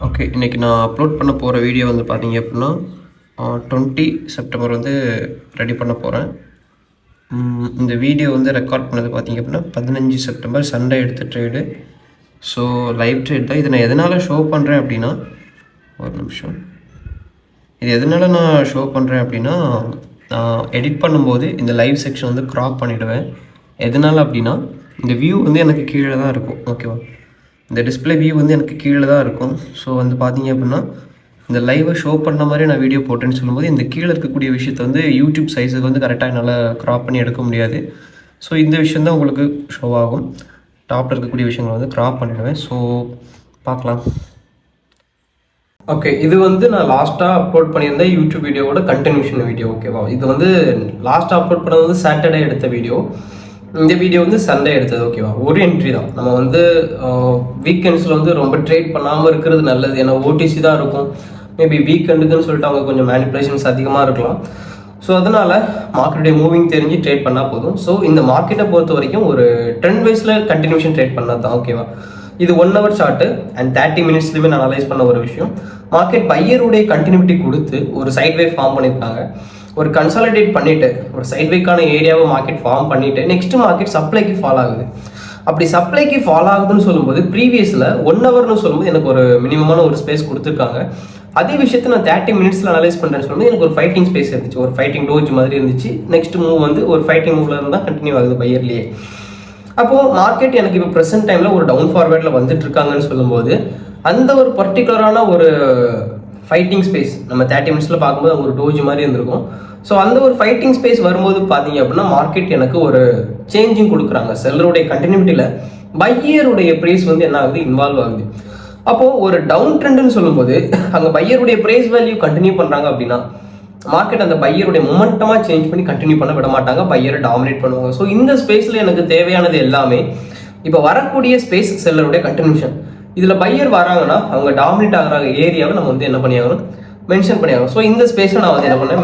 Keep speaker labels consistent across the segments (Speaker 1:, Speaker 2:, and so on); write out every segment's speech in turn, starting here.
Speaker 1: Okay, இன்றைக்கி நான் upload பண்ண போகிற வீடியோ வந்து பார்த்தீங்க அப்படின்னா 20 செப்டம்பர் வந்து ரெடி பண்ண போகிறேன். இந்த வீடியோ வந்து ரெக்கார்ட் பண்ணது பார்த்தீங்க அப்படின்னா 15 செப்டம்பர் சண்டே எடுத்த ட்ரேடு. ஸோ லைவ் ட்ரேட் தான். இதை நான் எதனால் ஷோ பண்ணுறேன் அப்படின்னா, ஒரு நிமிஷம், இது எதனால் நான் ஷோ பண்ணுறேன் அப்படின்னா, நான் எடிட் பண்ணும்போது இந்த லைவ் செக்ஷன் வந்து க்ராப் பண்ணிவிடுவேன். எதனால் அப்படின்னா, இந்த வியூ வந்து எனக்கு கீழே தான் இருக்கும். ஓகேவா, இந்த டிஸ்பிளே வியூ வந்து எனக்கு கீழே தான் இருக்கும். ஸோ வந்து பார்த்தீங்க அப்படின்னா, இந்த லைவை ஷோ பண்ண மாதிரி நான் வீடியோ போட்டேன்னு சொல்லும்போது இந்த கீழே இருக்கக்கூடிய விஷயத்தை வந்து யூடியூப் சைஸுக்கு வந்து கரெக்டாக என்னால் க்ராப் பண்ணி எடுக்க முடியாது. ஸோ இந்த விஷயம் தான் உங்களுக்கு ஷோ ஆகும். டாப்பில் இருக்கக்கூடிய விஷயங்களை வந்து க்ராப் பண்ணிடுவேன். ஸோ பார்க்கலாம். ஓகே, இது வந்து நான் லாஸ்ட்டாக அப்லோட் பண்ணியிருந்தேன் யூடியூப் வீடியோவோட கண்டினியூஷன் வீடியோ. ஓகேவா, இது வந்து லாஸ்ட்டாக அப்லோட் பண்ணது வந்து சாட்டர்டே எடுத்த வீடியோ. இந்த வீடியோ வந்து சண்டே எடுத்தது. ஓகேவா, ஒரு என்ட்ரி தான். நம்ம வந்து வீக்கெண்ட்ஸில் வந்து ரொம்ப ட்ரேட் பண்ணாமல் இருக்கிறது நல்லது. ஏன்னா ஓடிசி தான் இருக்கும். மேபி வீக்கெண்டுக்குன்னு சொல்லிட்டு அவங்க கொஞ்சம் மேனிப்புலேஷன்ஸ் அதிகமாக இருக்கலாம். ஸோ அதனால் மார்க்கெட்டுடைய மூவிங் தெரிஞ்சு ட்ரேட் பண்ணால் போதும். ஸோ இந்த மார்க்கெட்டை பொறுத்த வரைக்கும் ஒரு ட்ரெண்ட் வைஸில் கண்டினியூஷன் ட்ரேட் பண்ணது தான். ஓகேவா, இது 1 hour சார்ட்டு அண்ட் 30 minutesலையுமே நான் அனலைஸ் பண்ண ஒரு விஷயம். மார்க்கெட் பையருடைய கண்டினியூட்டி கொடுத்து ஒரு சைட்வே ஃபார்ம் பண்ணியிருக்காங்க. ஒரு கன்சாலிடேட் பண்ணிவிட்டு ஒரு சைட்வேக்கான ஏரியாவை மார்க்கெட் ஃபார்ம் பண்ணிவிட்டு நெக்ஸ்ட்டு மார்க்கெட் சப்ளைக்கு ஃபால் ஆகுது. அப்படி சப்ளைக்கு ஃபால் ஆகுதுன்னு சொல்லும்போது ப்ரீவியஸில் 1 hourனு சொல்லும்போது எனக்கு ஒரு மினிமமான ஒரு ஸ்பேஸ் கொடுத்துருக்காங்க. அதே விஷயத்தை நான் 30 minutesல அனலைஸ் பண்ணுறேன்னு சொல்லும்போது எனக்கு ஒரு ஃபைட்டிங் ஸ்பேஸ் இருந்துச்சு, ஒரு ஃபைட்டிங் டோஜ் மாதிரி இருந்துச்சு. நெக்ஸ்ட் மூவ் வந்து ஒரு ஃபைட்டிங் மூவ்ல இருந்தால் கண்டினியூ ஆகுது பையர்லேயே. அப்போது மார்க்கெட் எனக்கு இப்போ ப்ரெசென்ட் டைமில் ஒரு டவுன் ஃபார்வேர்டில் வந்துட்டு இருக்காங்கன்னு சொல்லும்போது அந்த ஒரு பர்டிகுலரான ஒரு ஃபைட்டிங் ஸ்பேஸ் நம்ம 30 minutesல பார்க்கும்போது ஒரு டோஜ் மாதிரி இருந்திருக்கும். ஸோ அந்த ஒரு ஃபைட்டிங் ஸ்பேஸ் வரும்போது பார்த்தீங்க அப்படின்னா மார்க்கெட் எனக்கு ஒரு சேஞ்சிங் கொடுக்குறாங்க. செல்லருடைய கண்டினியூட்டியில் பையருடைய ப்ரைஸ் வந்து என்ன ஆகுது, இன்வால்வ் ஆகுது. அப்போது ஒரு டவுன் ட்ரெண்டுன்னு சொல்லும்போது அங்கே பையருடைய ப்ரைஸ் வேல்யூ கண்டினியூ பண்ணுறாங்க அப்படின்னா மார்க்கெட் அந்த பையருடைய மொமெண்டமாக சேஞ்ச் பண்ணி கண்டினியூ பண்ண விட மாட்டாங்க, பையரை டாமினேட் பண்ணுவாங்க. ஸோ இந்த ஸ்பேஸில் எனக்கு தேவையானது எல்லாமே இப்போ வரக்கூடிய ஸ்பேஸ் செல்லருடைய கண்டினியூஷன். இதில் பையர் வராங்கன்னா அவங்க டாமினேட் ஆகிற ஏரியாவை நம்ம வந்து என்ன பண்ணியாகணும், மென்ஷன் பண்ணியாகணும். ஸோ இந்த ஸ்பேஸை நான் வந்து என்ன பண்ணேன்,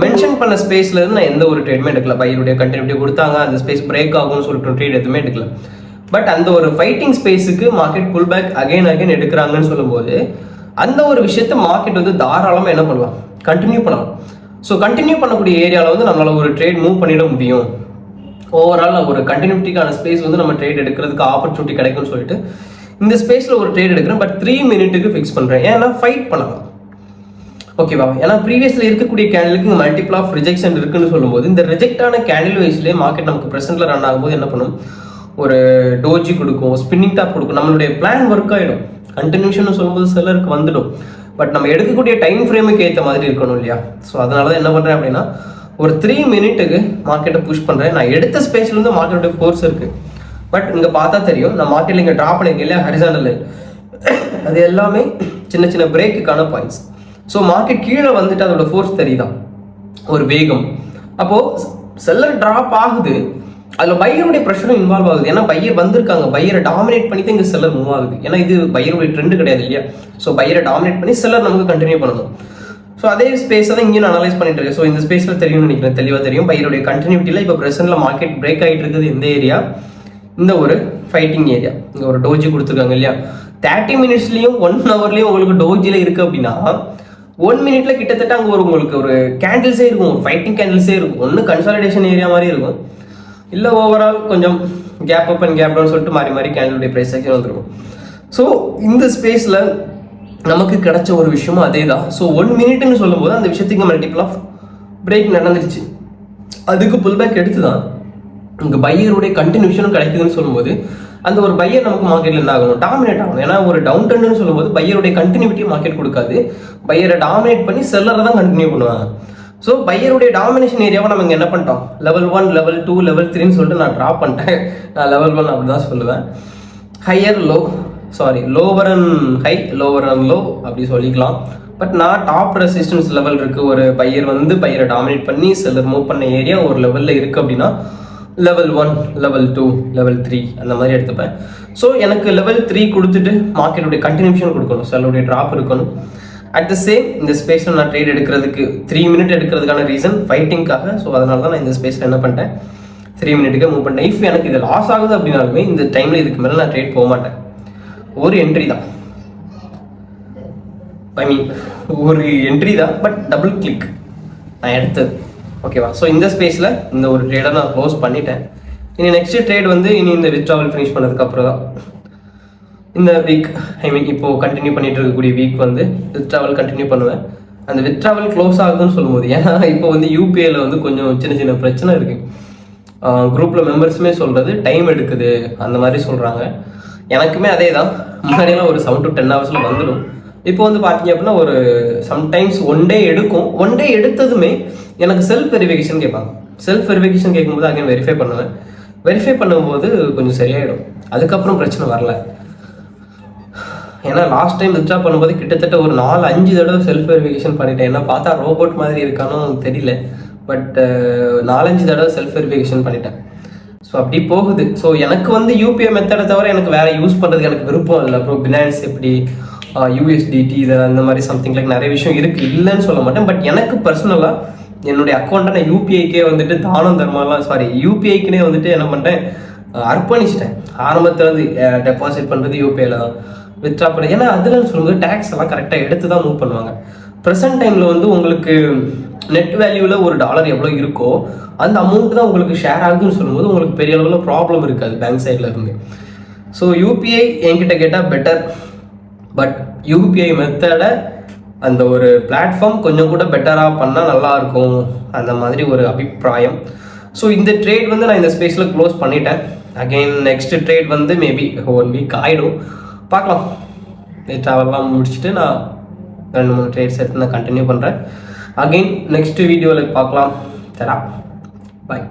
Speaker 1: மென்ஷன் பண்ண ஸ்பேஸ்லேருந்து நான் எந்த ஒரு ட்ரேடுமே எடுக்கல. பையருடைய கண்டினியூட்டி கொடுத்தாங்க, அந்த ஸ்பேஸ் பிரேக் ஆகும்னு சொல்லிட்டு ட்ரேட் எதுவுமே எடுக்கல. பட் அந்த ஒரு ஃபைட்டிங் ஸ்பேஸுக்கு மார்க்கெட் புல் பேக் அகைன் எடுக்கிறாங்கன்னு சொல்லும்போது அந்த ஒரு விஷயத்த மார்க்கெட் வந்து தாராளமாக என்ன பண்ணலாம், கண்டினியூ பண்ணலாம். ஸோ கண்டினியூ பண்ணக்கூடிய ஏரியாவில் வந்து நம்மளால் ஒரு ட்ரேட் மூவ் பண்ணிட முடியும். ஓவரால் ஒரு கண்டினியூட்டிக்கான ஸ்பேஸ் வந்து நம்ம ட்ரேட் எடுக்கிறதுக்கு ஆப்பர்ச்சுனிட்டி கிடைக்கும்னு சொல்லிட்டு இந்த ஸ்பேஸில் ஒரு ட்ரேட் எடுக்கிறேன். பட் 3 minute ஃபிக்ஸ் பண்ணுறேன். ஏன்னா ஃபைட் பண்ணலாம். ஓகேவா, ஏன்னா ப்ரீவியஸில் இருக்கக்கூடிய கேண்டிலுக்கு மல்டிபிள் ஆஃப் ரிஜெக்ஷன் இருக்குன்னு சொல்லும்போது இந்த ரிஜெக்டான கேண்டில் வைஸ்லேயே மார்க்கெட் நமக்கு ப்ரெசென்ட்டில் ரன் ஆகும்போது என்ன பண்ணும், ஒரு டோஜி கொடுக்கும், ஸ்பின்னிங் டாப் கொடுக்கும். நம்மளுடைய பிளான் ஒர்க் ஆகிடும். கண்டினியூஷன் சொல்லும்போது செல்லருக்கு வந்துடும். பட் நம்ம எடுக்கக்கூடிய டைம் ஃப்ரேமுக்கு ஏற்ற மாதிரி இருக்கணும் இல்லையா. ஸோ அதனால தான் என்ன பண்ணுறேன் அப்படின்னா ஒரு 3 minute மார்க்கெட்டை புஷ் பண்ணுறேன். நான் எடுத்த ஸ்பேஸ்லேருந்து மார்க்கெட்டோட ஃபோர்ஸ் இருக்குது. பட் இங்கே பார்த்தா தெரியும், நான் மார்க்கெட்டில் இங்கே ட்ராப் பண்ணியிருக்கேன் இல்லையா, ஹரிசாண்டல் அது எல்லாமே சின்ன சின்ன பிரேக்குக்கான பாயிண்ட்ஸ். ஸோ மார்க்கெட் கீழே வந்துட்டு அதோட ஃபோர்ஸ் தெரியுதான், ஒரு வேகம். அப்போது செல்லர் ட்ராப் ஆகுது, அதில் பையருடைய ப்ரெஷரும் இன்வால்வ் ஆகுது. ஏன்னா பையர் வந்திருக்காங்க, பையரை டாமினேட் பண்ணிட்டு இங்கே செல்லர் மூவ் ஆகுது. ஏன்னா இது பையருடைய ட்ரெண்டு கிடையாது இல்லையா. ஸோ பையரை டாமினேட் பண்ணி செல்லர் நமக்கு கண்டினியூ பண்ணணும். ஸோ அதே ஸ்பேஸை தான் இங்கே நான் அனலைஸ் பண்ணிட்டு இருக்கேன். ஸோ இந்த ஸ்பேஸில் தெரியும்னு நினைக்கிறேன், தெளிவாக தெரியும். பையருடைய கண்டினியூட்டியில் இப்போ ப்ரெசென்ட்டில் மார்க்கெட் பிரேக் ஆகிட்டு இருக்குது. இந்த ஏரியா, இந்த ஒரு ஃபைட்டிங் ஏரியா, இங்கே ஒரு டோஜி கொடுத்துருக்காங்க இல்லையா. 30 minutesலையும் 1 hourலையும் உங்களுக்கு டோஜியில் இருக்குது அப்படின்னா 1 minute கிட்டத்தட்ட அங்கே உங்களுக்கு ஒரு கேண்டில்ஸே இருக்கும், ஒரு ஃபைட்டிங் கேண்டில்ஸே இருக்கும். ஒன்று கன்சாலிடேஷன் ஏரியா மாதிரி இருக்கும், இல்லை ஓவரால் கொஞ்சம் gap up and gap down சொல்லிட்டு மாறி கேண்டிலுடைய ப்ரைஸ் செக்ஷன் வந்துருக்கும். ஸோ இந்த ஸ்பேஸில் நமக்கு கிடைச்ச ஒரு விஷயமும் அதே தான். ஸோ 1 minuteன்னு சொல்லும்போது அந்த விஷயத்துக்கு மல்டிபிள் ஆஃப் பிரேக் நடந்துருச்சு. அதுக்கு புல் பேக் எடுத்து தான் இங்கே பையருடைய கண்டினியூஷனும் கிடைக்குதுன்னு சொல்லும்போது அந்த ஒரு பையர் நமக்கு மார்க்கெட்டில் என்ன ஆகணும், டாமினேட் ஆகணும். ஏன்னா ஒரு டவுன் ட்ரெண்ட்னு சொல்லும்போது பையருடைய கண்டினியூட்டி மார்க்கெட் கொடுக்காது, பையரை டாமினேட் பண்ணி செல்லரை தான் கண்டினியூ பண்ணுவாங்க. ஸோ பையருடைய டாமினேஷன் ஏரியாவை நம்ம இங்கே என்ன பண்ணிட்டோம், level 1, level 2, level 3ன்னு சொல்லிட்டு நான் ட்ராப் பண்ணிட்டேன். நான் level 1 அப்படி தான் சொல்லுவேன். Higher low, lower and high, lower and low அப்படி சொல்லிக்கலாம். பட் நான் டாப் ரெசிஸ்டன்ஸ் லெவல் இருக்குது, ஒரு பையர் வந்து பையரை டாமினேட் பண்ணி செல்லர் மூவ் பண்ண ஏரியா ஒரு லெவலில் இருக்குது அப்படின்னா level 1, level 2, level 3 அந்த மாதிரி எடுத்துப்பேன். ஸோ எனக்கு level 3 கொடுத்துட்டு மார்க்கெட்டுடைய கண்டினியூஷன் கொடுக்கணும், செல்லுடைய ட்ராப் இருக்கணும். அட் த சேம் இந்த ஸ்பேஸில் நான் ட்ரேட் எடுக்கிறதுக்கு 3 minute எடுக்கிறதுக்கான ரீசன் ஃபைட்டிங்காக. ஸோ அதனால தான் நான் இந்த ஸ்பேஸில் என்ன பண்ணிட்டேன், 3 minute மூவ் பண்ணிட்டேன். இஃப் எனக்கு இது லாஸ் ஆகுது அப்படின்னாலுமே இந்த டைமில் இதுக்கு மேலே நான் ட்ரேட் போக மாட்டேன். ஒரு என்ட்ரி தான், ஐ மீன் ஒரு என்ட்ரி தான், பட் டபுள் கிளிக் நான் எடுத்தது. ஓகேவா? ஸோ இந்த ஸ்பேஸில் இந்த ஒரு ட்ரேடை நான் க்ளோஸ் பண்ணிட்டேன். இனி நெக்ஸ்ட் ட்ரேட் வந்து இனி இந்த வித்ட்ராவல் ஃபினிஷ் பண்ணதுக்கப்புறம் தான் இந்த வீக், ஐ மீன் இப்போது கண்டினியூ பண்ணிட்டு இருக்கக்கூடிய வீக் வந்து வித்ட்ராவல் கண்டினியூ பண்ணுவேன். அந்த வித்ட்ராவல் க்ளோஸ் ஆகுதுன்னு சொல்லும்போது, ஏன்னா இப்போ வந்து யூபிஐயில் வந்து கொஞ்சம் சின்ன சின்ன பிரச்சனை இருக்குது. குரூப்பில் மெம்பர்ஸுமே சொல்கிறது டைம் எடுக்குது அந்த மாதிரி சொல்கிறாங்க. எனக்குமே அதே தான். முன்னாடியெல்லாம் ஒரு 7 to 10 ஹவர்ஸில் வந்துடும். இப்போ வந்து பார்த்தீங்க அப்படின்னா ஒரு சம்டைம்ஸ் 1 day எடுக்கும். 1 day எடுத்ததுமே எனக்கு செல்ஃப் வெரிஃபிகேஷன் கேட்பாங்க. செல்ஃப் வெரிஃபிகேஷன் கேட்கும்போது அகைன் வெரிஃபை பண்ணுவேன். வெரிஃபை பண்ணும்போது கொஞ்சம் சரியாயிடும். அதுக்கப்புறம் பிரச்சனை வரல. ஏன்னா லாஸ்ட் டைம் வித்ட்ரா பண்ணும்போது கிட்டத்தட்ட ஒரு 4-5 தடவை செல்ஃப் வெரிஃபிகேஷன் பண்ணிட்டேன். என்ன பார்த்தா ரோபோட் மாதிரி இருக்கானோ தெரியல, பட் 4-5 தடவை செல்ஃப் வெரிஃபிகேஷன் பண்ணிட்டேன். ஸோ அப்படி போகுது. ஸோ எனக்கு வந்து யூபிஐ மெத்தடை தவிர எனக்கு வேறு யூஸ் பண்ணுறதுக்கு எனக்கு விருப்பம் இல்லை. அப்புறம் பினான்ஸ் எப்படி, யூஎஸ்டிடி, இது அந்த மாதிரி சம்திங் லைக் நிறைய விஷயம் இருக்குது, இல்லைன்னு சொல்ல மாட்டேன். பட் எனக்கு பர்சனலாக என்னுடைய அக்கௌண்ட்டை நான் யூபிஐக்கே வந்துட்டு தானம் தர்மாலாம் யூபிஐக்குனே வந்துட்டு என்ன பண்ணிட்டேன், அர்ப்பணிச்சிட்டேன். ஆரம்பத்துலேருந்து டெபாசிட் பண்ணுறது யூபிஐயில் தான், வித்ட்ரா பண்ண. ஏன்னா அதில் சொல்லும்போது டேக்ஸ் எல்லாம் கரெக்டாக எடுத்து தான் மூவ் பண்ணுவாங்க. ப்ரெசென்ட் டைமில் வந்து உங்களுக்கு நெட் வேல்யூவில் $1 எவ்வளோ இருக்கோ அந்த அமௌண்ட் தான் உங்களுக்கு ஷேர் ஆகுதுன்னு சொல்லும்போது உங்களுக்கு பெரிய அளவில் ப்ராப்ளம் இருக்காது பேங்க் சைடில் இருந்து. ஸோ யூபிஐ என்கிட்ட கேட்டால் பெட்டர், பட் யூபிஐ மெத்தடை அந்த ஒரு பிளாட்ஃபார்ம் கொஞ்சம் கூட பெட்டராக பண்ணால் நல்லாயிருக்கும், அந்த மாதிரி ஒரு அபிப்பிராயம். ஸோ இந்த ட்ரேட் வந்து நான் இந்த ஸ்பேஸில் க்ளோஸ் பண்ணிட்டேன். அகெயின் நெக்ஸ்ட் ட்ரேட் வந்து மேபி 1 week ஆகிடும், பார்க்கலாம். ட்ராவல்லாம் முடிச்சுட்டு நான் 2-3 ட்ரேட்ஸ் எடுத்து நான் கண்டினியூ பண்ணுறேன். அகெயின் நெக்ஸ்ட் வீடியோவில் பார்க்கலாம். தரா பாய்.